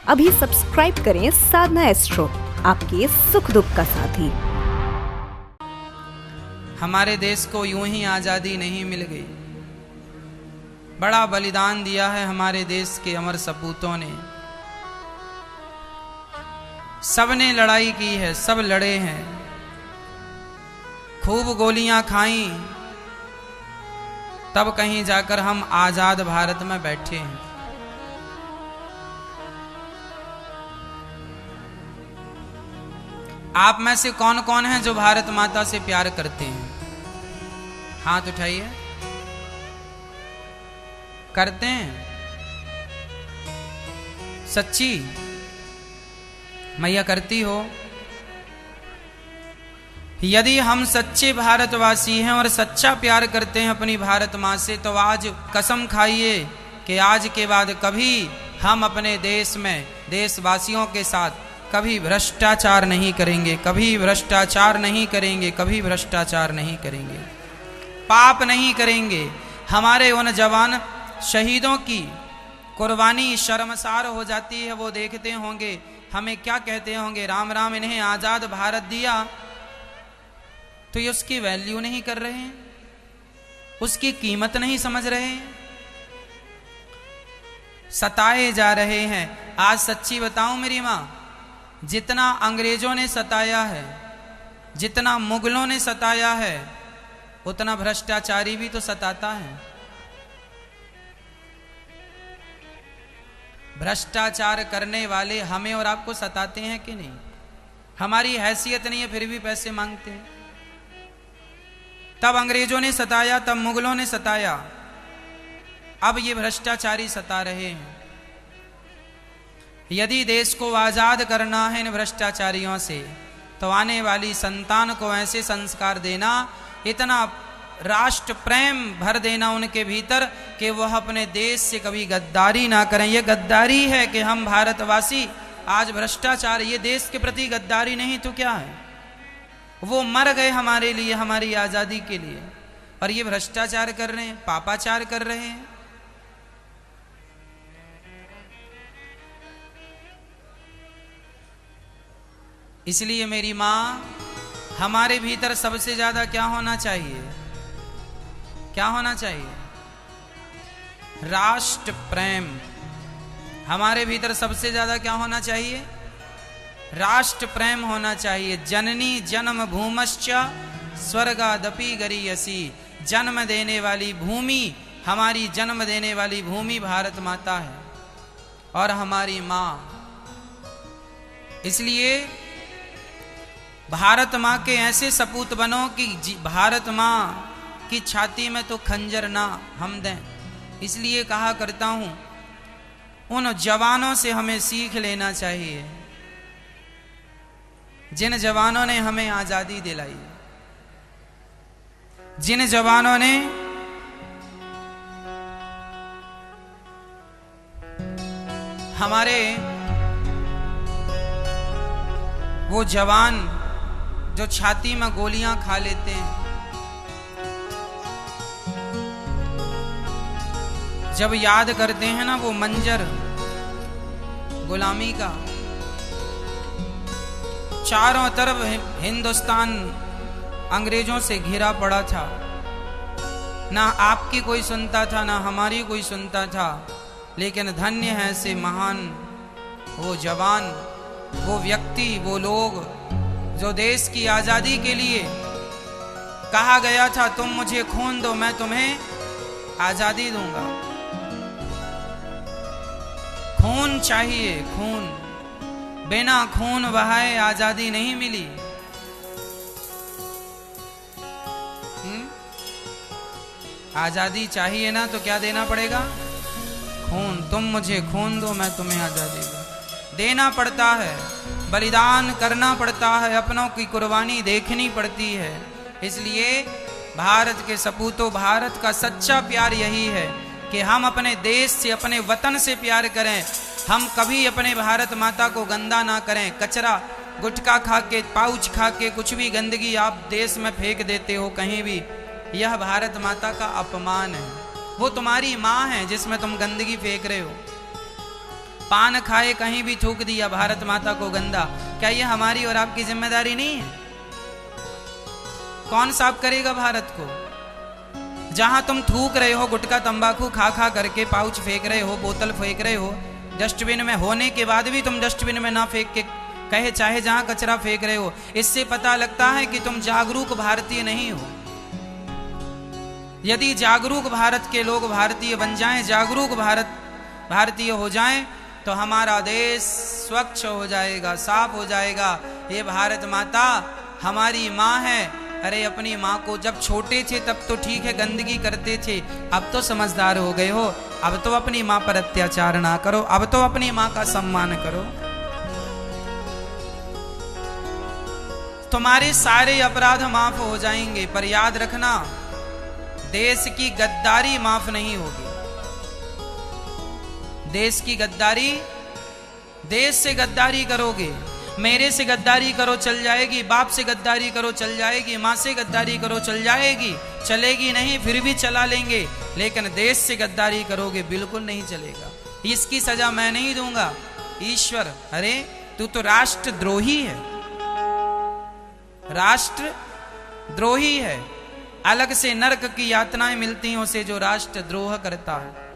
अभी सब्सक्राइब करें साधना एस्ट्रो, आपके सुख दुख का साथी। हमारे देश को यूं ही आज़ादी नहीं मिल गई, बड़ा बलिदान दिया है हमारे देश के अमर सपूतों ने। सबने लड़ाई की है, सब लड़े हैं, खूब गोलियां खाई, तब कहीं जाकर हम आजाद भारत में बैठे हैं। आप में से कौन कौन है जो भारत माता से प्यार करते हैं? हाथ उठाइए। करते हैं? सच्ची मैया करती हो? यदि हम सच्चे भारतवासी हैं और सच्चा प्यार करते हैं अपनी भारत माँ से, तो आज कसम खाइए कि आज के बाद कभी हम अपने देश में देशवासियों के साथ कभी भ्रष्टाचार नहीं करेंगे, कभी भ्रष्टाचार नहीं करेंगे, कभी भ्रष्टाचार नहीं करेंगे, पाप नहीं करेंगे। हमारे उन जवान शहीदों की कुर्बानी शर्मसार हो जाती है, वो देखते होंगे, हमें क्या कहते होंगे, राम राम इन्हें आजाद भारत दिया, तो ये उसकी वैल्यू नहीं कर रहे हैं, उसकी कीमत नहीं समझ रहे हैं, सताए जा रहे हैं। आज सच्ची बताऊं मेरी मां, जितना अंग्रेजों ने सताया है, जितना मुगलों ने सताया है, उतना भ्रष्टाचारी भी तो सताता है। भ्रष्टाचार करने वाले हमें और आपको सताते हैं कि नहीं? हमारी हैसियत नहीं है फिर भी पैसे मांगते हैं। तब अंग्रेजों ने सताया, तब मुगलों ने सताया, अब ये भ्रष्टाचारी सता रहे हैं। यदि देश को आजाद करना है इन भ्रष्टाचारियों से, तो आने वाली संतान को ऐसे संस्कार देना, इतना राष्ट्र प्रेम भर देना उनके भीतर कि वह अपने देश से कभी गद्दारी ना करें। यह गद्दारी है कि हम भारतवासी आज भ्रष्टाचार, ये देश के प्रति गद्दारी नहीं तो क्या है? वो मर गए हमारे लिए, हमारी आजादी के लिए, और ये भ्रष्टाचार कर रहे हैं, पापाचार कर रहे हैं। इसलिए मेरी मां, हमारे भीतर सबसे ज्यादा क्या होना चाहिए? क्या होना चाहिए? राष्ट्र प्रेम। हमारे भीतर सबसे ज्यादा क्या होना चाहिए? राष्ट्र प्रेम होना चाहिए। जननी जन्म भूमश्च स्वर्गादपि गरीयसी। जन्म देने वाली भूमि, हमारी जन्म देने वाली भूमि भारत माता है और हमारी मां। इसलिए भारत मां के ऐसे सपूत बनो कि भारत मां की छाती में तो खंजर ना हम दें। इसलिए कहा करता हूं, उन जवानों से हमें सीख लेना चाहिए जिन जवानों ने हमें आजादी दिलाई, जिन जवानों ने हमारे, वो जवान जो छाती में गोलियां खा लेते हैं, जब याद करते हैं ना वो मंजर गुलामी का, चारों तरफ हिंदुस्तान अंग्रेजों से घिरा पड़ा था, ना आपकी कोई सुनता था, ना हमारी कोई सुनता था, लेकिन धन्य है से महान वो जवान, वो व्यक्ति, वो लोग जो देश की आजादी के लिए कहा गया था, तुम मुझे खून दो मैं तुम्हें आजादी दूंगा। खून चाहिए, खून, बिना खून बहाए आजादी नहीं मिली। आजादी चाहिए ना तो क्या देना पड़ेगा? खून। तुम मुझे खून दो मैं तुम्हें आजादी दूं। देना पड़ता है, बलिदान करना पड़ता है, अपनों की कुर्बानी देखनी पड़ती है। इसलिए भारत के सपूतों, भारत का सच्चा प्यार यही है कि हम अपने देश से, अपने वतन से प्यार करें। हम कभी अपने भारत माता को गंदा ना करें। कचरा, गुटखा खा के, पाउच खा के, कुछ भी गंदगी आप देश में फेंक देते हो कहीं भी, यह भारत माता का अपमान है। वो तुम्हारी माँ है जिसमें तुम गंदगी फेंक रहे हो। पान खाए कहीं भी थूक दिया भारत माता को गंदा, क्या ये हमारी और आपकी जिम्मेदारी नहीं है? कौन साफ करेगा भारत को? जहां तुम थूक रहे हो, गुटखा तंबाकू खा खा करके पाउच फेंक रहे हो, बोतल फेंक रहे हो, डस्टबिन में होने के बाद भी तुम डस्टबिन में ना फेंक के कहे चाहे जहां कचरा फेंक रहे हो, इससे पता लगता है कि तुम जागरूक भारतीय नहीं हो। यदि जागरूक भारत के लोग भारतीय बन जाएं, जागरूक भारतीय हो जाएं, तो हमारा देश स्वच्छ हो जाएगा, साफ हो जाएगा। ये भारत माता हमारी माँ है। अरे अपनी माँ को जब छोटे थे तब तो ठीक है, गंदगी करते थे, अब तो समझदार हो गए हो, अब तो अपनी माँ पर अत्याचार ना करो, अब तो अपनी माँ का सम्मान करो। तुम्हारे सारे अपराध माफ हो जाएंगे, पर याद रखना देश की गद्दारी माफ नहीं होगी। देश की गद्दारी, देश से गद्दारी करोगे, मेरे से गद्दारी करो चल जाएगी, बाप से गद्दारी करो चल जाएगी, माँ से गद्दारी करो चल जाएगी, चलेगी नहीं फिर भी चला लेंगे, लेकिन देश से गद्दारी करोगे बिल्कुल नहीं चलेगा। इसकी सजा मैं नहीं दूंगा, ईश्वर। अरे तू तो राष्ट्रद्रोही है, राष्ट्र द्रोही है। अलग से नरक की यातनाएं मिलती हैं उसे जो राष्ट्रद्रोह करता है।